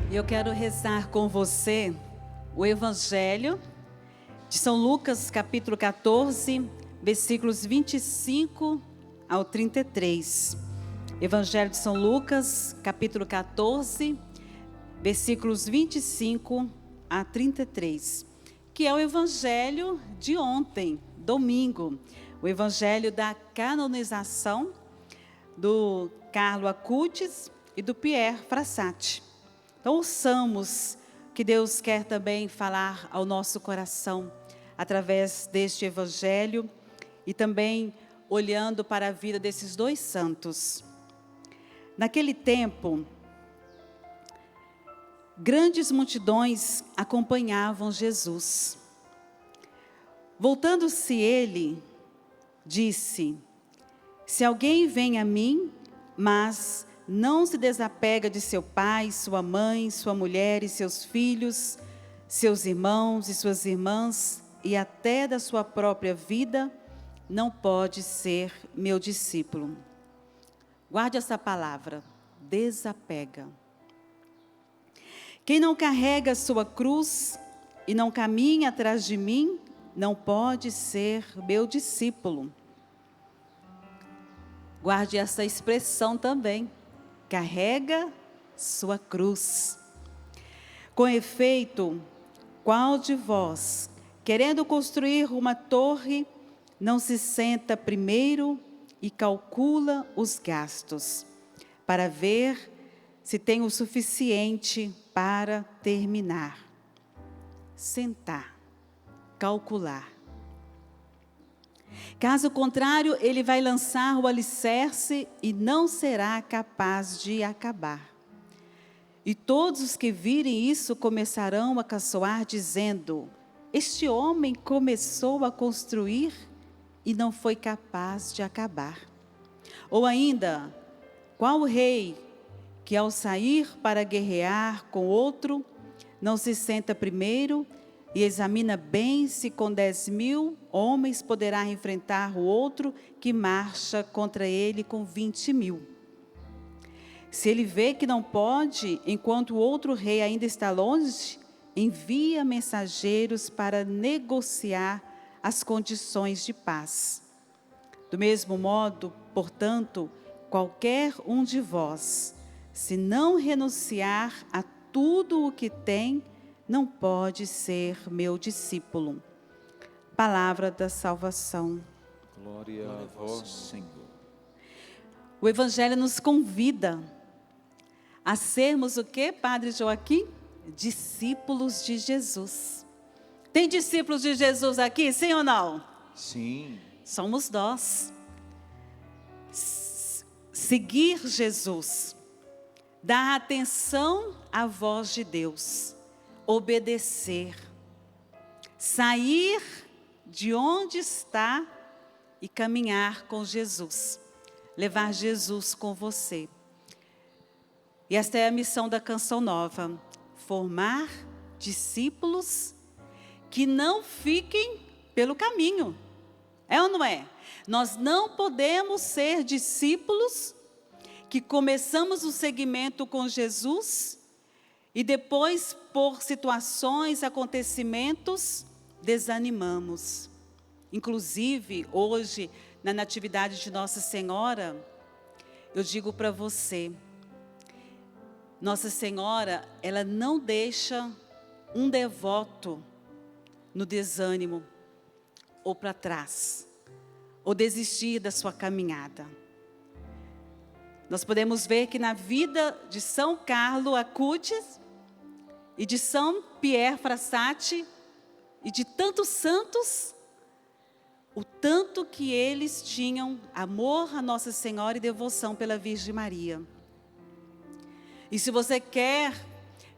Eu quero rezar com você o Evangelho de São Lucas, capítulo 14, versículos 25 ao 33. Evangelho de São Lucas, capítulo 14, versículos 25 a 33. Que é o Evangelho de ontem, domingo. O Evangelho da canonização do Carlo Acutis e do Pierre Frassati. Então, ouçamos que Deus quer também falar ao nosso coração através deste Evangelho e também olhando para a vida desses dois santos. Naquele tempo, grandes multidões acompanhavam Jesus. Voltando-se ele, disse: se alguém vem a mim, mas não se desapega de seu pai, sua mãe, sua mulher e seus filhos, seus irmãos e suas irmãs, e até da sua própria vida, não pode ser meu discípulo. Guarde essa palavra, desapega. Quem não carrega sua cruz e não caminha atrás de mim, não pode ser meu discípulo. Guarde essa expressão também. Carrega sua cruz. Com efeito, qual de vós, querendo construir uma torre, não se senta primeiro e calcula os gastos, para ver se tem o suficiente para terminar? Sentar, calcular. Caso contrário, ele vai lançar o alicerce e não será capaz de acabar. E todos os que virem isso começarão a caçoar, dizendo: este homem começou a construir e não foi capaz de acabar. Ou ainda, qual rei que ao sair para guerrear com outro, não se senta primeiro e examina bem se com 10.000 homens poderá enfrentar o outro que marcha contra ele com 20.000. Se ele vê que não pode, enquanto o outro rei ainda está longe, envia mensageiros para negociar as condições de paz. Do mesmo modo, portanto, qualquer um de vós, se não renunciar a tudo o que tem, não pode ser meu discípulo. Palavra da salvação. Glória a vós, Senhor. O Evangelho nos convida a sermos o quê, Padre Joaquim? Discípulos de Jesus. Tem discípulos de Jesus aqui, sim ou não? Sim. Somos nós. Seguir Jesus, dar atenção à voz de Deus, obedecer, sair de onde está e caminhar com Jesus, levar Jesus com você. E esta é a missão da Canção Nova, formar discípulos que não fiquem pelo caminho. É ou não é? Nós não podemos ser discípulos que começamos o segmento com Jesus e depois, por situações, acontecimentos, desanimamos. Inclusive, hoje, na Natividade de Nossa Senhora, eu digo para você, Nossa Senhora, ela não deixa um devoto no desânimo, ou para trás, ou desistir da sua caminhada. Nós podemos ver que na vida de São Carlo Acutis e de São Pierre Frassati e de tantos santos, o tanto que eles tinham amor a Nossa Senhora e devoção pela Virgem Maria. E se você quer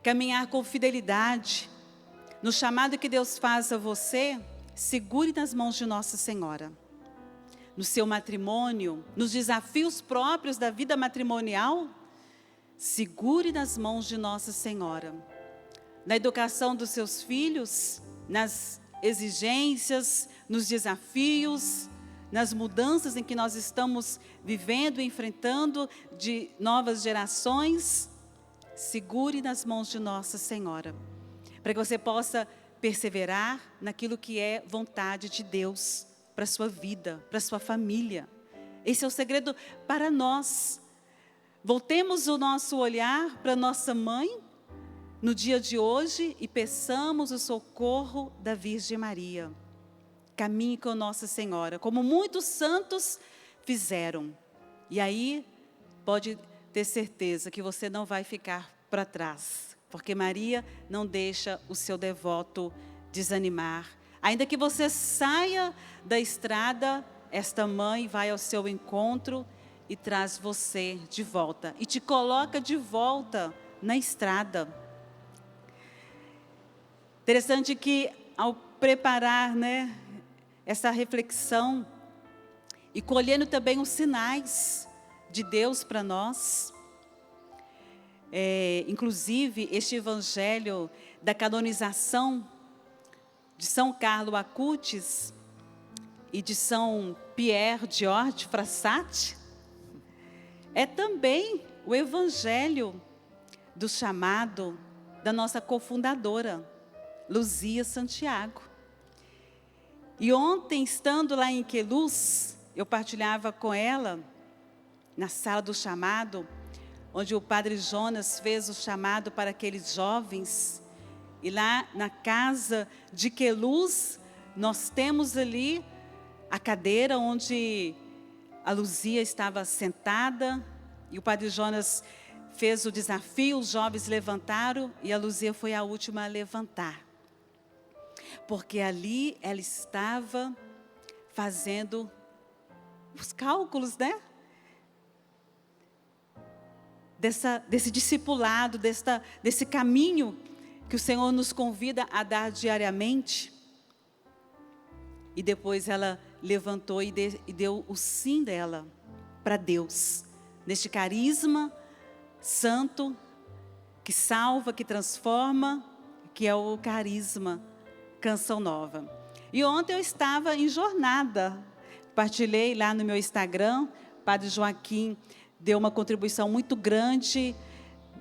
caminhar com fidelidade no chamado que Deus faz a você, segure nas mãos de Nossa Senhora. No seu matrimônio, nos desafios próprios da vida matrimonial, segure nas mãos de Nossa Senhora. Na educação dos seus filhos, nas exigências, nos desafios, nas mudanças em que nós estamos vivendo e enfrentando de novas gerações, segure nas mãos de Nossa Senhora, para que você possa perseverar naquilo que é vontade de Deus para a sua vida, para a sua família. Esse é o segredo para nós. Voltemos o nosso olhar para nossa mãe no dia de hoje e peçamos o socorro da Virgem Maria. Caminhe com Nossa Senhora, como muitos santos fizeram. E aí, pode ter certeza que você não vai ficar para trás, porque Maria não deixa o seu devoto desanimar. Ainda que você saia da estrada, esta mãe vai ao seu encontro e traz você de volta, e te coloca de volta na estrada. Interessante que ao preparar, essa reflexão, e colhendo também os sinais de Deus para nós, inclusive este evangelho da canonização de São Carlo Acutis e de São Pierre Georges Frassati, é também o evangelho do chamado da nossa cofundadora, Luzia Santiago. E ontem, estando lá em Queluz, eu partilhava com ela, na sala do chamado, onde o Padre Jonas fez o chamado para aqueles jovens. E lá na casa de Queluz, nós temos ali a cadeira onde a Luzia estava sentada. E o Padre Jonas fez o desafio, os jovens levantaram e a Luzia foi a última a levantar. Porque ali ela estava fazendo os cálculos, desse discipulado, desse caminho que o Senhor nos convida a dar diariamente. E depois ela levantou e deu o sim dela para Deus, neste carisma santo, que salva, que transforma, que é o carisma Canção Nova. E ontem eu estava em jornada, partilhei lá no meu Instagram, Padre Joaquim deu uma contribuição muito grande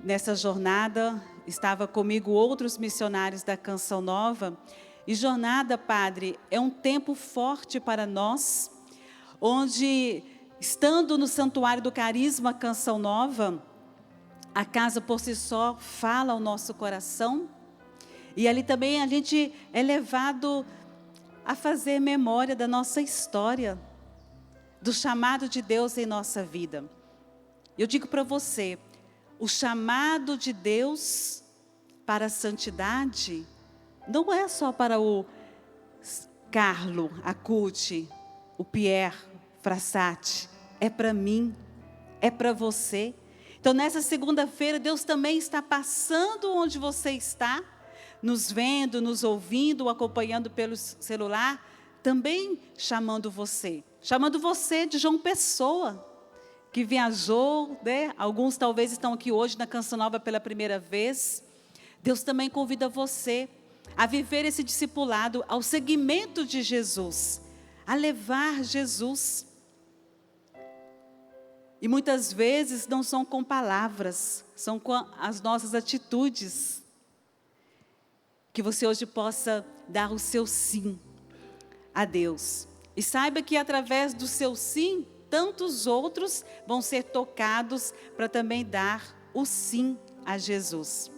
nessa jornada, estava comigo outros missionários da Canção Nova. E jornada, Padre, é um tempo forte para nós, onde, estando no Santuário do Carisma Canção Nova, a casa por si só fala ao nosso coração, e ali também a gente é levado a fazer memória da nossa história, do chamado de Deus em nossa vida. Eu digo para você, o chamado de Deus para a santidade não é só para o Carlo Acutis, o Pierre Frassati, é para mim, é para você. Então nessa segunda-feira Deus também está passando onde você está, nos vendo, nos ouvindo, acompanhando pelo celular, também chamando você de João Pessoa, que viajou, Alguns talvez estão aqui hoje na Canção Nova pela primeira vez. Deus também convida você a viver esse discipulado, ao seguimento de Jesus, a levar Jesus. E muitas vezes não são com palavras, são com as nossas atitudes, que você hoje possa dar o seu sim a Deus. E saiba que através do seu sim, tantos outros vão ser tocados para também dar o sim a Jesus.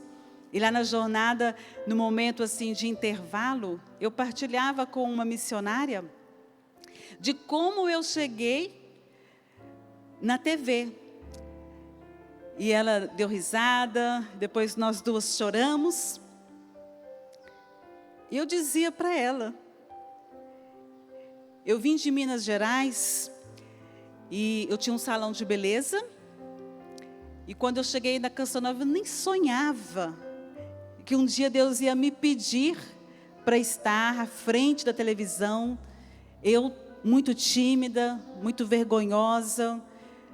E lá na jornada, no momento assim de intervalo, eu partilhava com uma missionária de como eu cheguei na TV. E ela deu risada, depois nós duas choramos. E eu dizia para ela, eu vim de Minas Gerais e eu tinha um salão de beleza. E quando eu cheguei na Canção Nova, eu nem sonhava que um dia Deus ia me pedir para estar à frente da televisão. Eu, muito tímida, muito vergonhosa.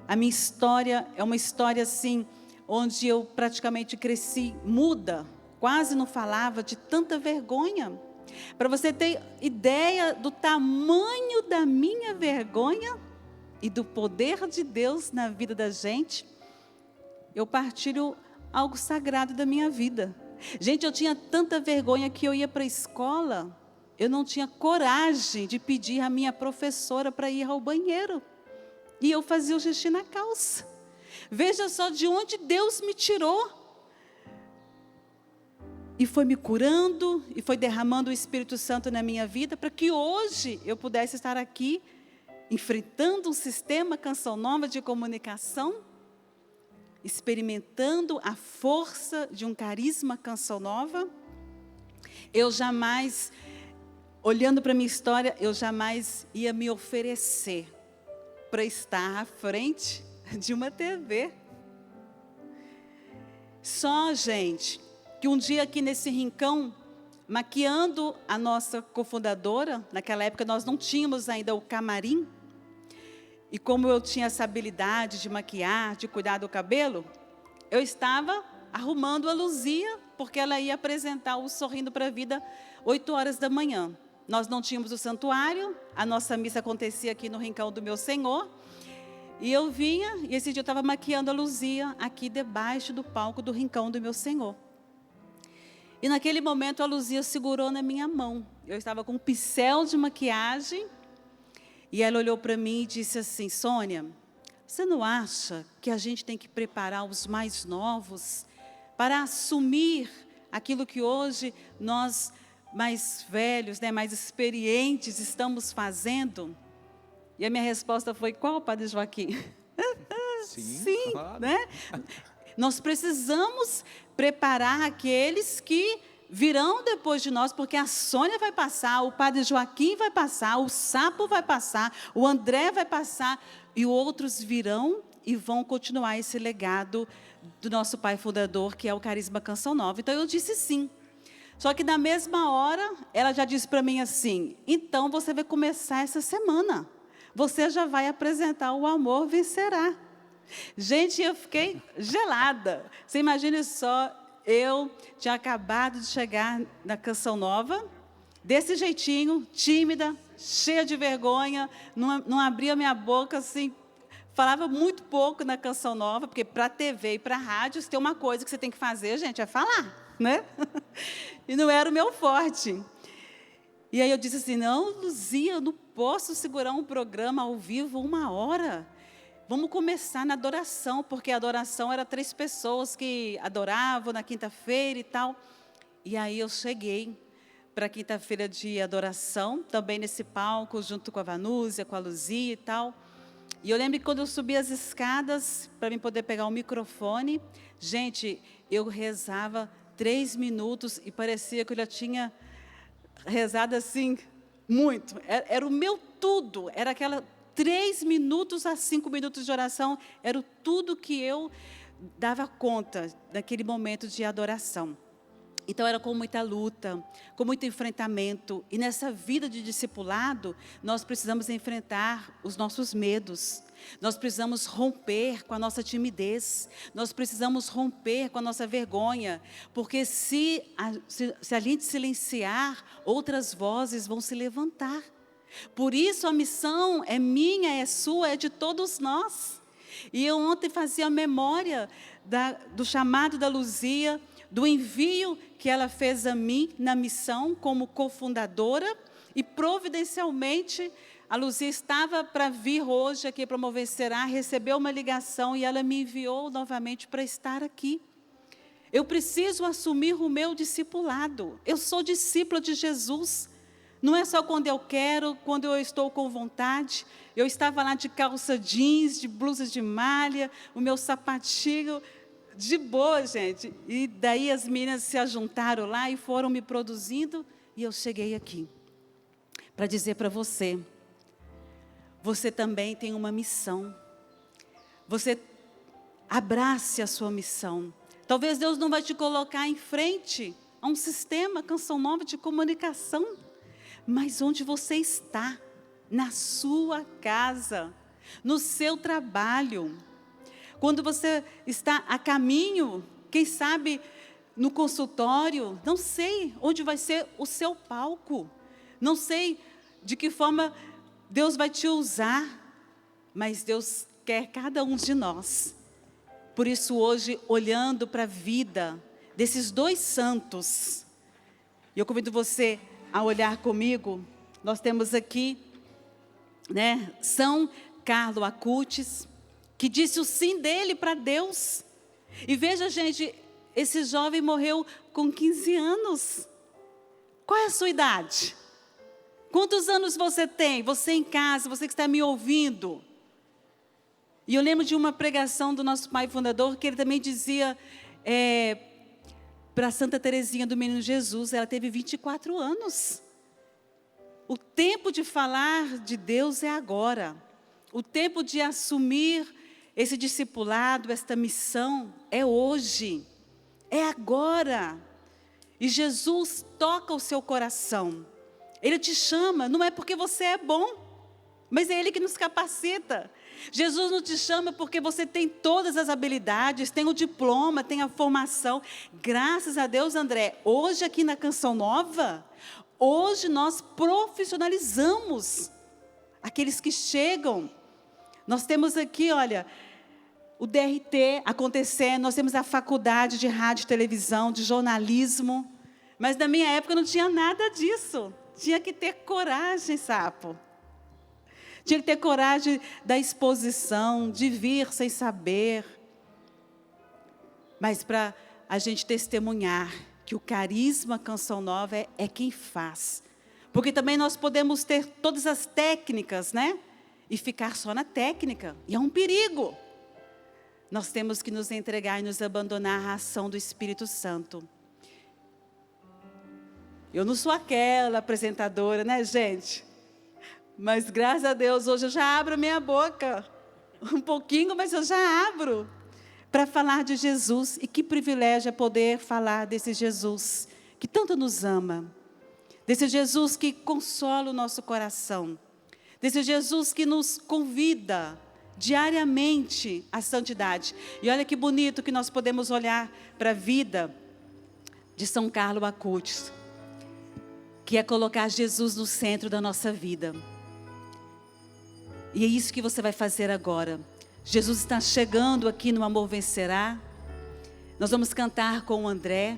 A minha história é uma história assim, onde eu praticamente cresci muda, quase não falava, de tanta vergonha. Para você ter ideia do tamanho da minha vergonha e do poder de Deus na vida da gente, eu partilho algo sagrado da minha vida. Gente, eu tinha tanta vergonha que eu ia para a escola, eu não tinha coragem de pedir à minha professora para ir ao banheiro. E eu fazia o xixi na calça. Veja só de onde Deus me tirou. E foi me curando, e foi derramando o Espírito Santo na minha vida, para que hoje eu pudesse estar aqui, enfrentando um sistema Canção Nova de comunicação, experimentando a força de um carisma Canção Nova. Eu jamais, olhando para a minha história, eu jamais ia me oferecer para estar à frente de uma TV. Só, gente, que um dia aqui nesse rincão, maquiando a nossa cofundadora, naquela época nós não tínhamos ainda o camarim, e como eu tinha essa habilidade de maquiar, de cuidar do cabelo, eu estava arrumando a Luzia, porque ela ia apresentar o Sorrindo para a Vida 8 horas da manhã. Nós não tínhamos o santuário, a nossa missa acontecia aqui no Rincão do Meu Senhor, e eu vinha, e esse dia eu estava maquiando a Luzia aqui debaixo do palco do Rincão do Meu Senhor. E naquele momento a Luzia segurou na minha mão. Eu estava com um pincel de maquiagem. E ela olhou para mim e disse assim: Sônia, você não acha que a gente tem que preparar os mais novos para assumir aquilo que hoje nós mais velhos, mais experientes estamos fazendo? E a minha resposta foi: qual, Padre Joaquim? Sim, claro. Nós precisamos preparar aqueles que virão depois de nós, porque a Sônia vai passar, o Padre Joaquim vai passar, o Sapo vai passar, o André vai passar, e outros virão e vão continuar esse legado do nosso pai fundador, que é o Carisma Canção Nova. Então eu disse sim. Só que na mesma hora, ela já disse para mim assim: então você vai começar essa semana, você já vai apresentar o Amor Vencerá. Gente, eu fiquei gelada. Você imagina só, eu tinha acabado de chegar na Canção Nova, desse jeitinho, tímida, cheia de vergonha, não abria minha boca assim, falava muito pouco na Canção Nova, porque para a TV e para a rádio, se tem uma coisa que você tem que fazer, gente, é falar, né? E não era o meu forte. E aí eu disse assim: não, Luzia, eu não posso segurar um programa ao vivo 1 hora. Vamos começar na adoração, porque a adoração era 3 pessoas que adoravam na quinta-feira e tal. E aí eu cheguei para a quinta-feira de adoração, também nesse palco, junto com a Vanúzia, com a Luzia e tal. E eu lembro que quando eu subi as escadas, para mim poder pegar o microfone, gente, eu rezava 3 minutos e parecia que eu já tinha rezado assim, muito. Era o meu tudo, era aquela 3 minutos a 5 minutos de oração, era tudo que eu dava conta daquele momento de adoração. Então era com muita luta, com muito enfrentamento. E nessa vida de discipulado, nós precisamos enfrentar os nossos medos. Nós precisamos romper com a nossa timidez. Nós precisamos romper com a nossa vergonha. Porque se a gente silenciar, outras vozes vão se levantar. Por isso a missão é minha, é sua, é de todos nós. E eu ontem fazia a memória do chamado da Luzia, do envio que ela fez a mim na missão como cofundadora, e providencialmente a Luzia estava para vir hoje aqui para o Amor Vencerá, recebeu uma ligação e ela me enviou novamente para estar aqui. Eu preciso assumir o meu discipulado. Eu sou discípula de Jesus. Não é só quando eu quero, quando eu estou com vontade. Eu estava lá de calça jeans, de blusa de malha, o meu sapatinho de boa, gente. E daí as meninas se ajuntaram lá e foram me produzindo. E eu cheguei aqui para dizer para você: você também tem uma missão. Você abrace a sua missão. Talvez Deus não vai te colocar em frente a um sistema Canção Nova de comunicação. Mas onde você está, na sua casa, no seu trabalho, quando você está a caminho, quem sabe no consultório, não sei onde vai ser o seu palco, não sei de que forma Deus vai te usar, mas Deus quer cada um de nós Por isso hoje, olhando para a vida desses dois santos, e eu convido você a olhar comigo. Nós temos aqui, né, São Carlo Acutis, que disse o sim dele para Deus. E veja, gente, esse jovem morreu com 15 anos. Qual é a sua idade? Quantos anos você tem? Você em casa, você que está me ouvindo. E eu lembro de uma pregação do nosso pai fundador, que ele também dizia para Santa Teresinha do Menino Jesus, ela teve 24 anos. O tempo de falar de Deus é agora. O tempo de assumir esse discipulado, esta missão, é hoje. É agora. E Jesus toca o seu coração. Ele te chama, não é porque você é bom, mas é Ele que nos capacita. Jesus não te chama porque você tem todas as habilidades, tem o diploma, tem a formação. Graças a Deus, André, hoje aqui na Canção Nova, hoje nós profissionalizamos aqueles que chegam. Nós temos aqui, olha, o DRT acontecendo, nós temos a faculdade de rádio e televisão, de jornalismo. Mas na minha época não tinha nada disso. Tinha que ter coragem, sapo. Tinha que ter coragem da exposição, de vir sem saber. Mas para a gente testemunhar que o carisma Canção Nova é quem faz. Porque também nós podemos ter todas as técnicas, né? E ficar só na técnica. E é um perigo. Nós temos que nos entregar e nos abandonar à ação do Espírito Santo. Eu não sou aquela apresentadora, né, gente? Mas, graças a Deus, hoje eu já abro a minha boca. Um pouquinho, mas eu já abro. Para falar de Jesus. E que privilégio é poder falar desse Jesus que tanto nos ama. Desse Jesus que consola o nosso coração. Desse Jesus que nos convida diariamente à santidade. E olha que bonito que nós podemos olhar para a vida de São Carlo Acutis, que é colocar Jesus no centro da nossa vida. E é isso que você vai fazer agora. Jesus está chegando aqui no Amor Vencerá. Nós vamos cantar com o André.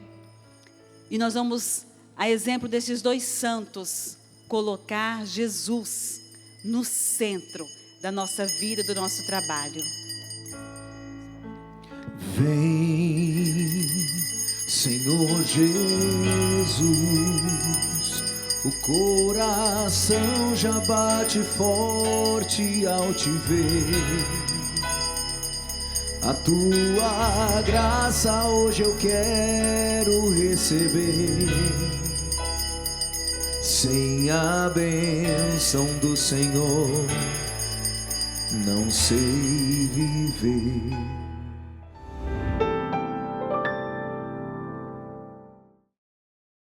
E nós vamos, a exemplo desses dois santos, colocar Jesus no centro da nossa vida, do nosso trabalho. Vem, Senhor Jesus, o coração já bate forte ao te ver. A tua graça hoje eu quero receber. Sem a bênção do Senhor, não sei viver.